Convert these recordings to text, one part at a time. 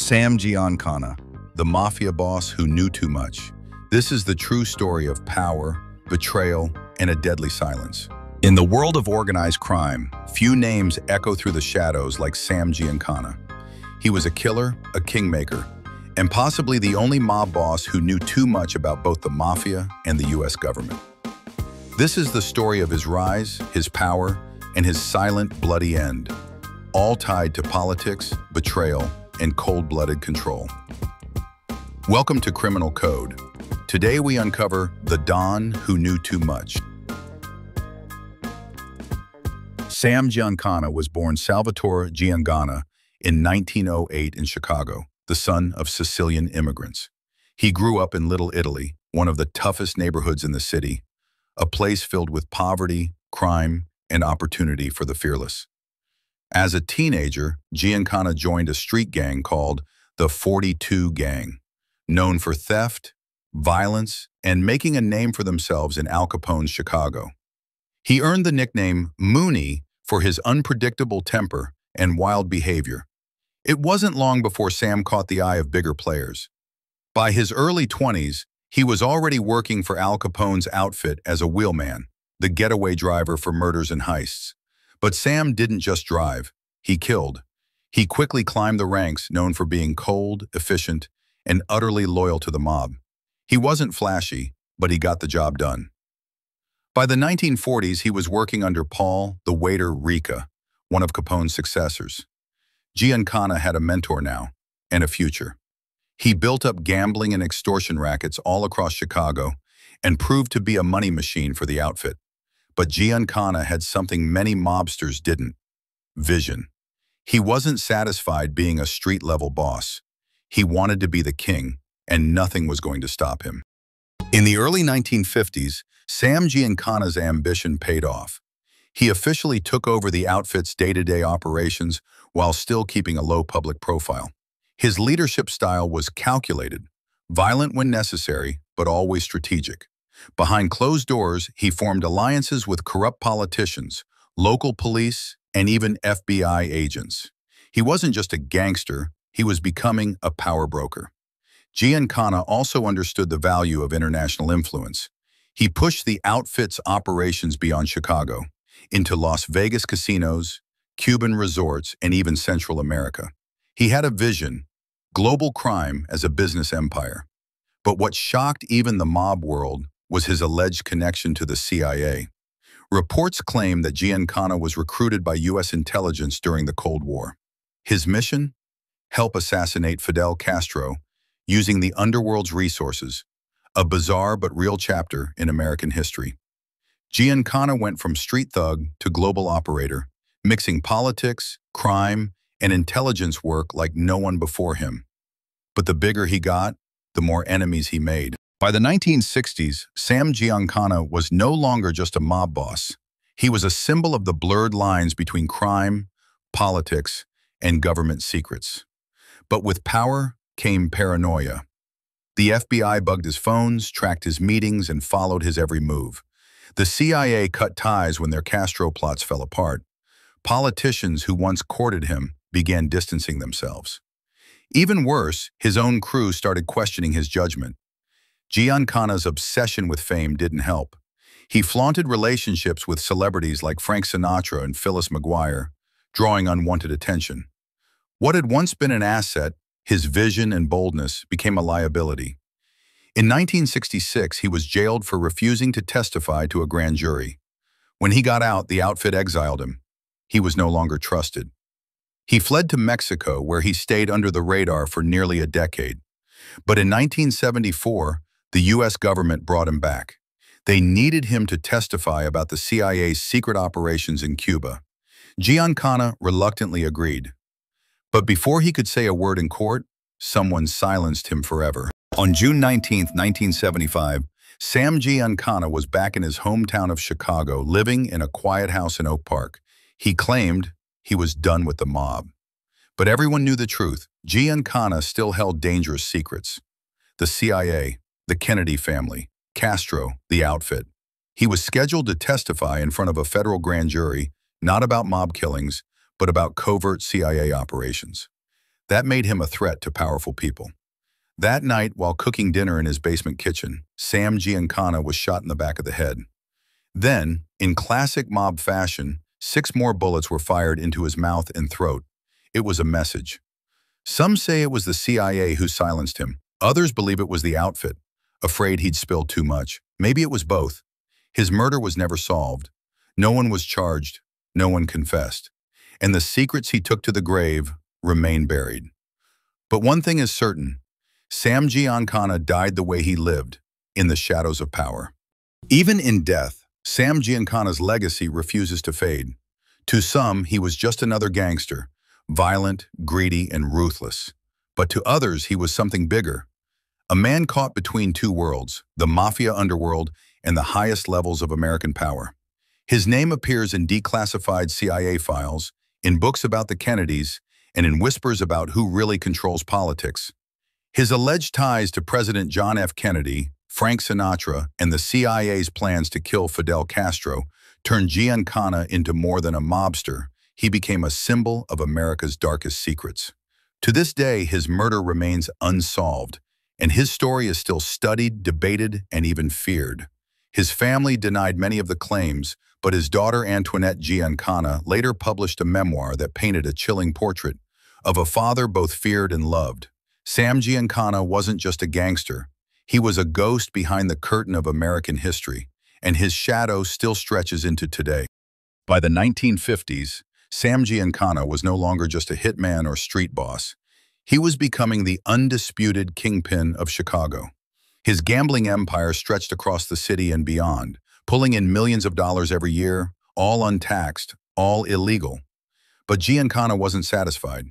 Sam Giancana, the Mafia boss who knew too much. This is the true story of power, betrayal, and a deadly silence. In the world of organized crime, few names echo through the shadows like Sam Giancana. He was a killer, a kingmaker, and possibly the only mob boss who knew too much about both the Mafia and the US government. This is the story of his rise, his power, and his silent, bloody end, all tied to politics, betrayal, and cold-blooded control. Welcome to Criminal Code. Today we uncover the Don who knew too much. Sam Giancana was born Salvatore Giancana in 1908 in Chicago, the son of Sicilian immigrants. He grew up in Little Italy, one of the toughest neighborhoods in the city, a place filled with poverty, crime, and opportunity for the fearless. As a teenager, Giancana joined a street gang called the 42 Gang, known for theft, violence, and making a name for themselves in Al Capone's Chicago. He earned the nickname Mooney for his unpredictable temper and wild behavior. It wasn't long before Sam caught the eye of bigger players. By his early 20s, he was already working for Al Capone's outfit as a wheelman, the getaway driver for murders and heists. But Sam didn't just drive, he killed. He quickly climbed the ranks, known for being cold, efficient, and utterly loyal to the mob. He wasn't flashy, but he got the job done. By the 1940s, he was working under Paul, the waiter Rica, one of Capone's successors. Giancana had a mentor now, and a future. He built up gambling and extortion rackets all across Chicago and proved to be a money machine for the outfit. But Giancana had something many mobsters didn't: vision. He wasn't satisfied being a street-level boss. He wanted to be the king, and nothing was going to stop him. In the early 1950s, Sam Giancana's ambition paid off. He officially took over the outfit's day-to-day operations while still keeping a low public profile. His leadership style was calculated, violent when necessary, but always strategic. Behind closed doors, he formed alliances with corrupt politicians, local police, and even FBI agents. He wasn't just a gangster, he was becoming a power broker. Giancana also understood the value of international influence. He pushed the outfit's operations beyond Chicago, into Las Vegas casinos, Cuban resorts, and even Central America. He had a vision: global crime as a business empire. But what shocked even the mob world was his alleged connection to the CIA. Reports claim that Giancana was recruited by U.S. intelligence during the Cold War. His mission? Help assassinate Fidel Castro using the underworld's resources, a bizarre but real chapter in American history. Giancana went from street thug to global operator, mixing politics, crime, and intelligence work like no one before him. But the bigger he got, the more enemies he made. By the 1960s, Sam Giancana was no longer just a mob boss. He was a symbol of the blurred lines between crime, politics, and government secrets. But with power came paranoia. The FBI bugged his phones, tracked his meetings, and followed his every move. The CIA cut ties when their Castro plots fell apart. Politicians who once courted him began distancing themselves. Even worse, his own crew started questioning his judgment. Giancana's obsession with fame didn't help. He flaunted relationships with celebrities like Frank Sinatra and Phyllis McGuire, drawing unwanted attention. What had once been an asset, his vision and boldness, became a liability. In 1966, he was jailed for refusing to testify to a grand jury. When he got out, the outfit exiled him. He was no longer trusted. He fled to Mexico, where he stayed under the radar for nearly a decade. But in 1974, the U.S. government brought him back. They needed him to testify about the CIA's secret operations in Cuba. Giancana reluctantly agreed. But before he could say a word in court, someone silenced him forever. On June 19, 1975, Sam Giancana was back in his hometown of Chicago, living in a quiet house in Oak Park. He claimed he was done with the mob. But everyone knew the truth. Giancana still held dangerous secrets. The CIA, the Kennedy family, Castro, the outfit. He was scheduled to testify in front of a federal grand jury, not about mob killings, but about covert CIA operations. That made him a threat to powerful people. That night, while cooking dinner in his basement kitchen, Sam Giancana was shot in the back of the head. Then, in classic mob fashion, 6 more bullets were fired into his mouth and throat. It was a message. Some say it was the CIA who silenced him. Others believe it was the outfit, afraid he'd spilled too much. Maybe it was both. His murder was never solved. No one was charged. No one confessed. And the secrets he took to the grave remain buried. But one thing is certain. Sam Giancana died the way he lived, in the shadows of power. Even in death, Sam Giancana's legacy refuses to fade. To some, he was just another gangster, violent, greedy, and ruthless. But to others, he was something bigger. A man caught between two worlds, the Mafia underworld and the highest levels of American power. His name appears in declassified CIA files, in books about the Kennedys, and in whispers about who really controls politics. His alleged ties to President John F. Kennedy, Frank Sinatra, and the CIA's plans to kill Fidel Castro turned Giancana into more than a mobster. He became a symbol of America's darkest secrets. To this day, his murder remains unsolved, and his story is still studied, debated, and even feared. His family denied many of the claims, but his daughter Antoinette Giancana later published a memoir that painted a chilling portrait of a father both feared and loved. Sam Giancana wasn't just a gangster. He was a ghost behind the curtain of American history, and his shadow still stretches into today. By the 1950s, Sam Giancana was no longer just a hitman or street boss. He was becoming the undisputed kingpin of Chicago. His gambling empire stretched across the city and beyond, pulling in millions of dollars every year, all untaxed, all illegal. But Giancana wasn't satisfied.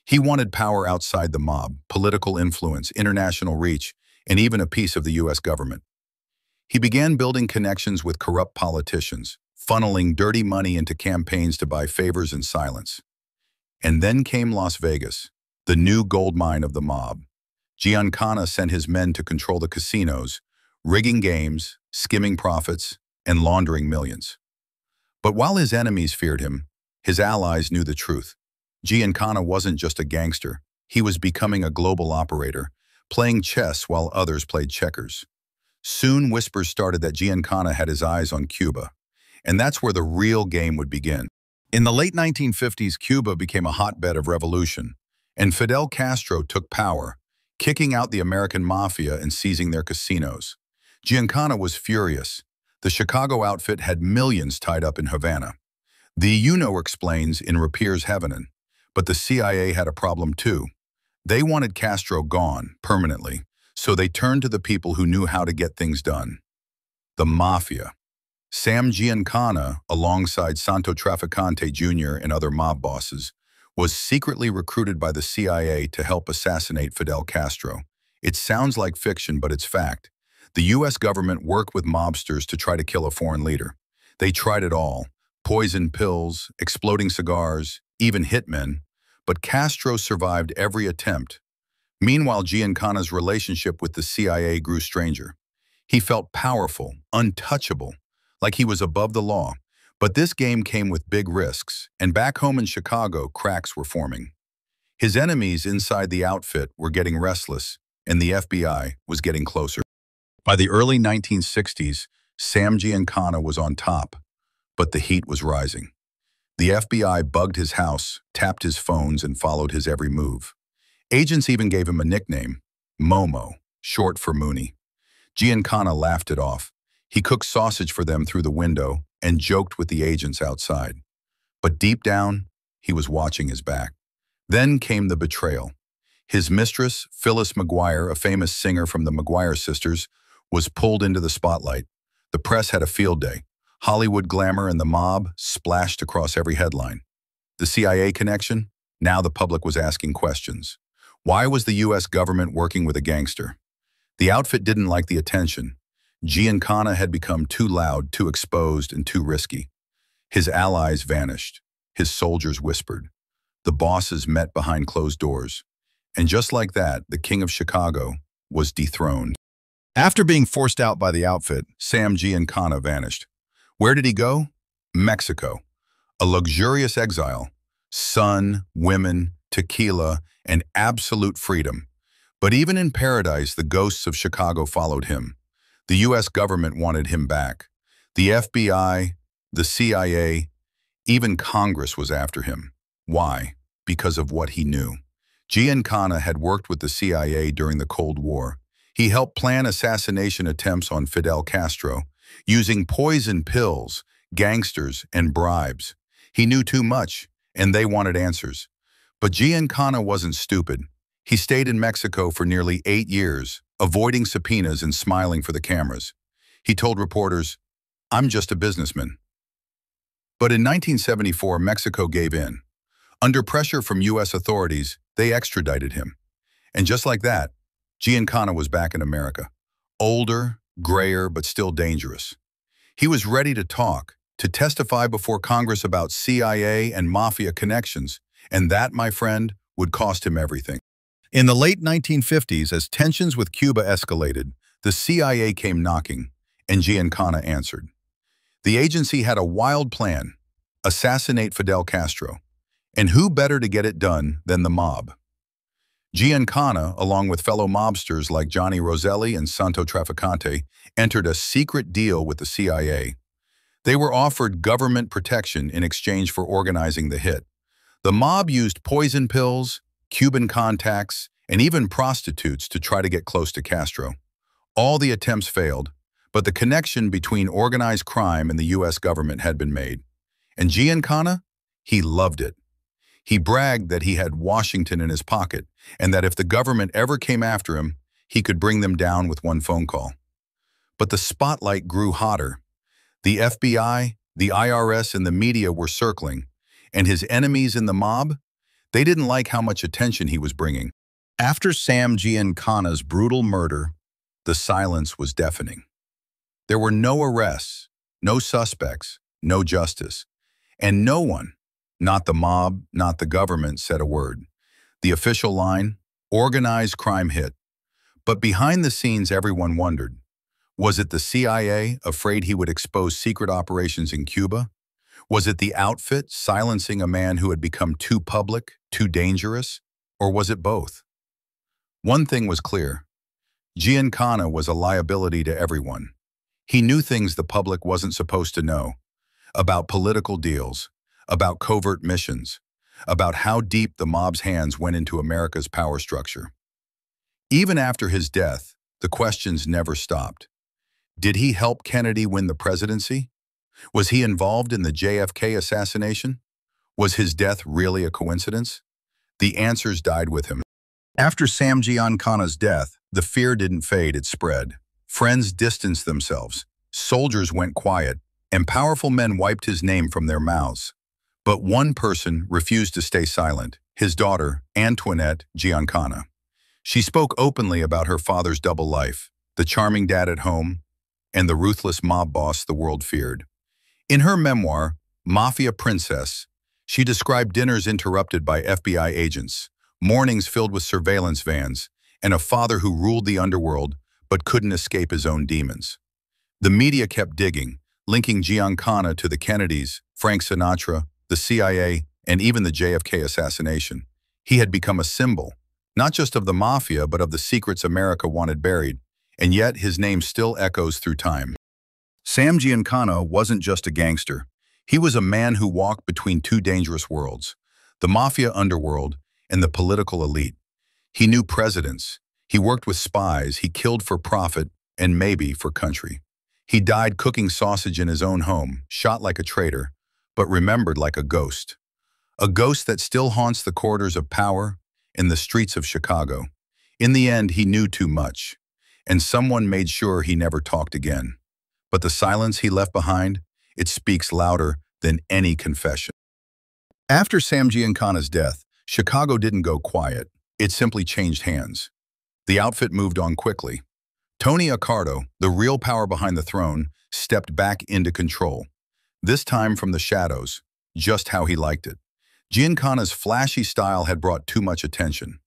He wanted power outside the mob, political influence, international reach, and even a piece of the U.S. government. He began building connections with corrupt politicians, funneling dirty money into campaigns to buy favors and silence. And then came Las Vegas, the new gold mine of the mob. Giancana sent his men to control the casinos, rigging games, skimming profits, and laundering millions. But while his enemies feared him, his allies knew the truth. Giancana wasn't just a gangster. He was becoming a global operator, playing chess while others played checkers. Soon whispers started that Giancana had his eyes on Cuba, and that's where the real game would begin. In the late 1950s, Cuba became a hotbed of revolution, and Fidel Castro took power, kicking out the American Mafia and seizing their casinos. Giancana was furious. The Chicago outfit had millions tied up in Havana. The UNO explains in Rapier's Heaven, but the CIA had a problem too. They wanted Castro gone, permanently, so they turned to the people who knew how to get things done. The Mafia. Sam Giancana, alongside Santo Trafficante Jr. and other mob bosses, was secretly recruited by the CIA to help assassinate Fidel Castro. It sounds like fiction, but it's fact. The U.S. government worked with mobsters to try to kill a foreign leader. They tried it all: poison pills, exploding cigars, even hitmen. But Castro survived every attempt. Meanwhile, Giancana's relationship with the CIA grew stranger. He felt powerful, untouchable, like he was above the law. But this game came with big risks, and back home in Chicago, cracks were forming. His enemies inside the outfit were getting restless, and the FBI was getting closer. By the early 1960s, Sam Giancana was on top, but the heat was rising. The FBI bugged his house, tapped his phones, and followed his every move. Agents even gave him a nickname, Momo, short for Mooney. Giancana laughed it off. He cooked sausage for them through the window and joked with the agents outside. But deep down, he was watching his back. Then came the betrayal. His mistress, Phyllis McGuire, a famous singer from the McGuire sisters, was pulled into the spotlight. The press had a field day. Hollywood glamour and the mob splashed across every headline. The CIA connection? Now the public was asking questions. Why was the U.S. government working with a gangster? The outfit didn't like the attention. Giancana had become too loud, too exposed, and too risky. His allies vanished. His soldiers whispered. The bosses met behind closed doors. And just like that, the king of Chicago was dethroned. After being forced out by the outfit, Sam Giancana vanished. Where did he go? Mexico. A luxurious exile. Sun, women, tequila, and absolute freedom. But even in paradise, the ghosts of Chicago followed him. The U.S. government wanted him back. The FBI, the CIA, even Congress was after him. Why? Because of what he knew. Giancana had worked with the CIA during the Cold War. He helped plan assassination attempts on Fidel Castro, using poison pills, gangsters, and bribes. He knew too much, and they wanted answers. But Giancana wasn't stupid. He stayed in Mexico for nearly 8 years, avoiding subpoenas and smiling for the cameras. He told reporters, "I'm just a businessman." But in 1974, Mexico gave in. Under pressure from U.S. authorities, they extradited him. And just like that, Giancana was back in America. Older, grayer, but still dangerous. He was ready to talk, to testify before Congress about CIA and Mafia connections, and that, my friend, would cost him everything. In the late 1950s, as tensions with Cuba escalated, the CIA came knocking, and Giancana answered. The agency had a wild plan: assassinate Fidel Castro. And who better to get it done than the mob? Giancana, along with fellow mobsters like Johnny Roselli and Santo Trafficante, entered a secret deal with the CIA. They were offered government protection in exchange for organizing the hit. The mob used poison pills, Cuban contacts, and even prostitutes to try to get close to Castro. All the attempts failed, but the connection between organized crime and the U.S. government had been made. And Giancana? He loved it. He bragged that he had Washington in his pocket, and that if the government ever came after him, he could bring them down with one phone call. But the spotlight grew hotter. The FBI, the IRS, and the media were circling, and his enemies in the mob, they didn't like how much attention he was bringing. After Sam Giancana's brutal murder, the silence was deafening. There were no arrests, no suspects, no justice, and no one, not the mob, not the government, said a word. The official line, organized crime hit. But behind the scenes, everyone wondered. Was it the CIA, afraid he would expose secret operations in Cuba? Was it the outfit, silencing a man who had become too public, too dangerous? Or was it both? One thing was clear. Giancana was a liability to everyone. He knew things the public wasn't supposed to know. About political deals, about covert missions, about how deep the mob's hands went into America's power structure. Even after his death, the questions never stopped. Did he help Kennedy win the presidency? Was he involved in the JFK assassination? Was his death really a coincidence? The answers died with him. After Sam Giancana's death, the fear didn't fade, it spread. Friends distanced themselves, soldiers went quiet, and powerful men wiped his name from their mouths. But one person refused to stay silent, his daughter, Antoinette Giancana. She spoke openly about her father's double life, the charming dad at home, and the ruthless mob boss the world feared. In her memoir, Mafia Princess, she described dinners interrupted by FBI agents, mornings filled with surveillance vans, and a father who ruled the underworld but couldn't escape his own demons. The media kept digging, linking Giancana to the Kennedys, Frank Sinatra, the CIA, and even the JFK assassination. He had become a symbol, not just of the Mafia, but of the secrets America wanted buried, and yet his name still echoes through time. Sam Giancana wasn't just a gangster. He was a man who walked between two dangerous worlds, the Mafia underworld and the political elite. He knew presidents, he worked with spies, he killed for profit, and maybe for country. He died cooking sausage in his own home, shot like a traitor, but remembered like a ghost. A ghost that still haunts the corridors of power in the streets of Chicago. In the end, he knew too much, and someone made sure he never talked again. But the silence he left behind, it speaks louder than any confession. After Sam Giancana's death, Chicago didn't go quiet. It simply changed hands. The outfit moved on quickly. Tony Accardo, the real power behind the throne, stepped back into control. This time from the shadows, just how he liked it. Giancana's flashy style had brought too much attention.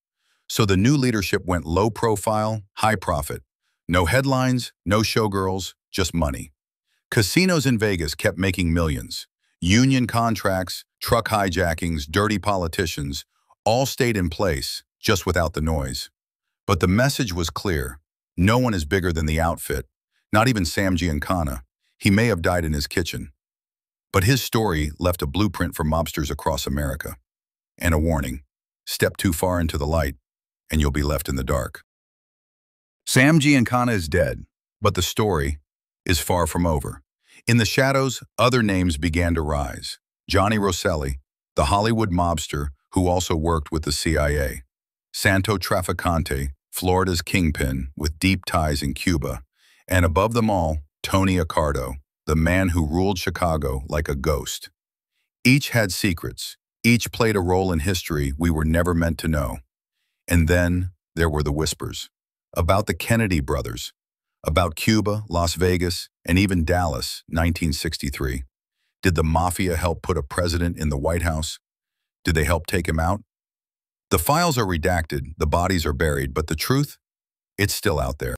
So the new leadership went low profile, high profit. No headlines, no showgirls, just money. Casinos in Vegas kept making millions. Union contracts, truck hijackings, dirty politicians, all stayed in place, just without the noise. But the message was clear. No one is bigger than the outfit, not even Sam Giancana. He may have died in his kitchen. But his story left a blueprint for mobsters across America. And a warning: step too far into the light, and you'll be left in the dark. Sam Giancana is dead, but the story is far from over. In the shadows, other names began to rise. Johnny Rosselli, the Hollywood mobster who also worked with the CIA. Santo Trafficante, Florida's kingpin with deep ties in Cuba. And above them all, Tony Accardo, the man who ruled Chicago like a ghost. Each had secrets. Each played a role in history we were never meant to know. And then there were the whispers. About the Kennedy brothers. About Cuba, Las Vegas, and even Dallas, 1963. Did the Mafia help put a president in the White House? Did they help take him out? The files are redacted, the bodies are buried, but the truth? It's still out there.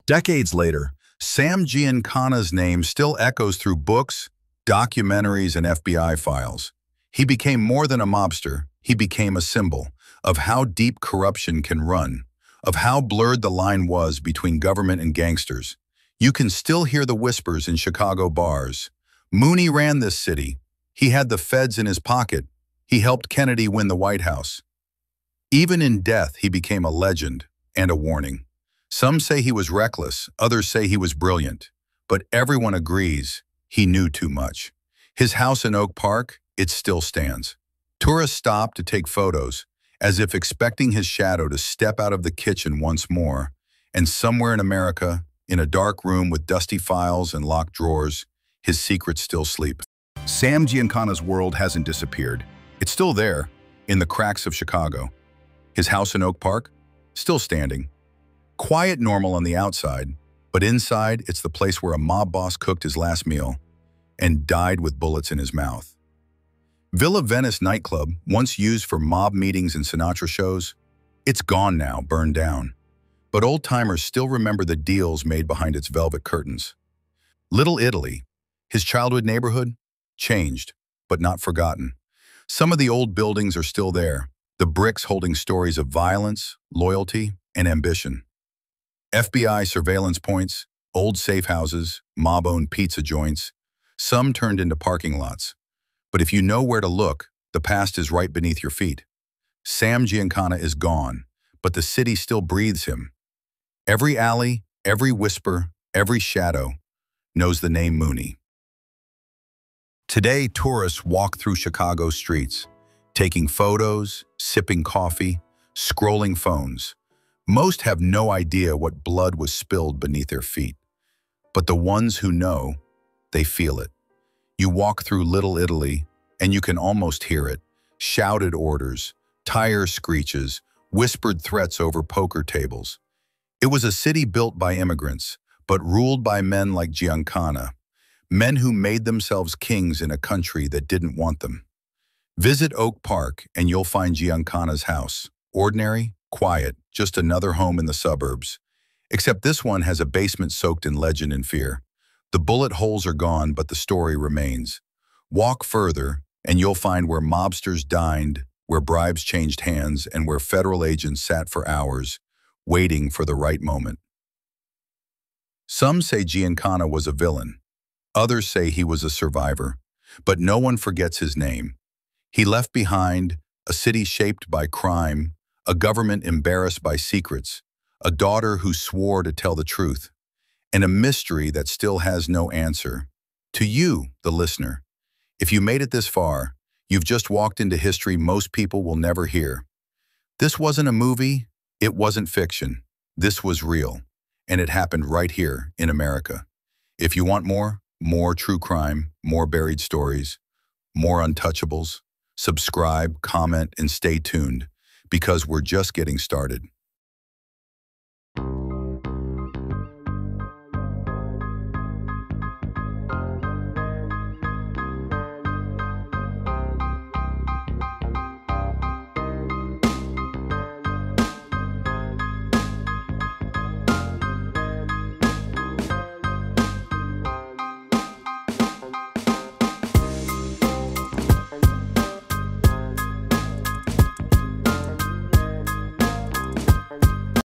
Decades later, Sam Giancana's name still echoes through books, documentaries, and FBI files. He became more than a mobster. He became a symbol of how deep corruption can run, of how blurred the line was between government and gangsters. You can still hear the whispers in Chicago bars. Mooney ran this city. He had the feds in his pocket. He helped Kennedy win the White House. Even in death, he became a legend and a warning. Some say he was reckless, others say he was brilliant, but everyone agrees he knew too much. His house in Oak Park, it still stands. Tourists stop to take photos, as if expecting his shadow to step out of the kitchen once more, and somewhere in America, in a dark room with dusty files and locked drawers, his secrets still sleep. Sam Giancana's world hasn't disappeared. It's still there, in the cracks of Chicago. His house in Oak Park, still standing. Quiet, normal on the outside, but inside it's the place where a mob boss cooked his last meal and died with bullets in his mouth. Villa Venice nightclub, once used for mob meetings and Sinatra shows, it's gone now, burned down. But old-timers still remember the deals made behind its velvet curtains. Little Italy, his childhood neighborhood, changed, but not forgotten. Some of the old buildings are still there, the bricks holding stories of violence, loyalty, and ambition. FBI surveillance points, old safe houses, mob-owned pizza joints, some turned into parking lots. But if you know where to look, the past is right beneath your feet. Sam Giancana is gone, but the city still breathes him. Every alley, every whisper, every shadow knows the name Mooney. Today, tourists walk through Chicago streets, taking photos, sipping coffee, scrolling phones. Most have no idea what blood was spilled beneath their feet. But the ones who know, they feel it. You walk through Little Italy, and you can almost hear it. Shouted orders, tire screeches, whispered threats over poker tables. It was a city built by immigrants, but ruled by men like Giancana, men who made themselves kings in a country that didn't want them. Visit Oak Park, and you'll find Giancana's house. Ordinary, quiet, just another home in the suburbs. Except this one has a basement soaked in legend and fear. The bullet holes are gone, but the story remains. Walk further, and you'll find where mobsters dined, where bribes changed hands, and where federal agents sat for hours, waiting for the right moment. Some say Giancana was a villain. Others say he was a survivor. But no one forgets his name. He left behind a city shaped by crime, a government embarrassed by secrets, a daughter who swore to tell the truth, and a mystery that still has no answer. To you, the listener, if you made it this far, you've just walked into history most people will never hear. This wasn't a movie, it wasn't fiction. This was real, and it happened right here in America. If you want more true crime, more buried stories, more untouchables, subscribe, comment, and stay tuned, because we're just getting started.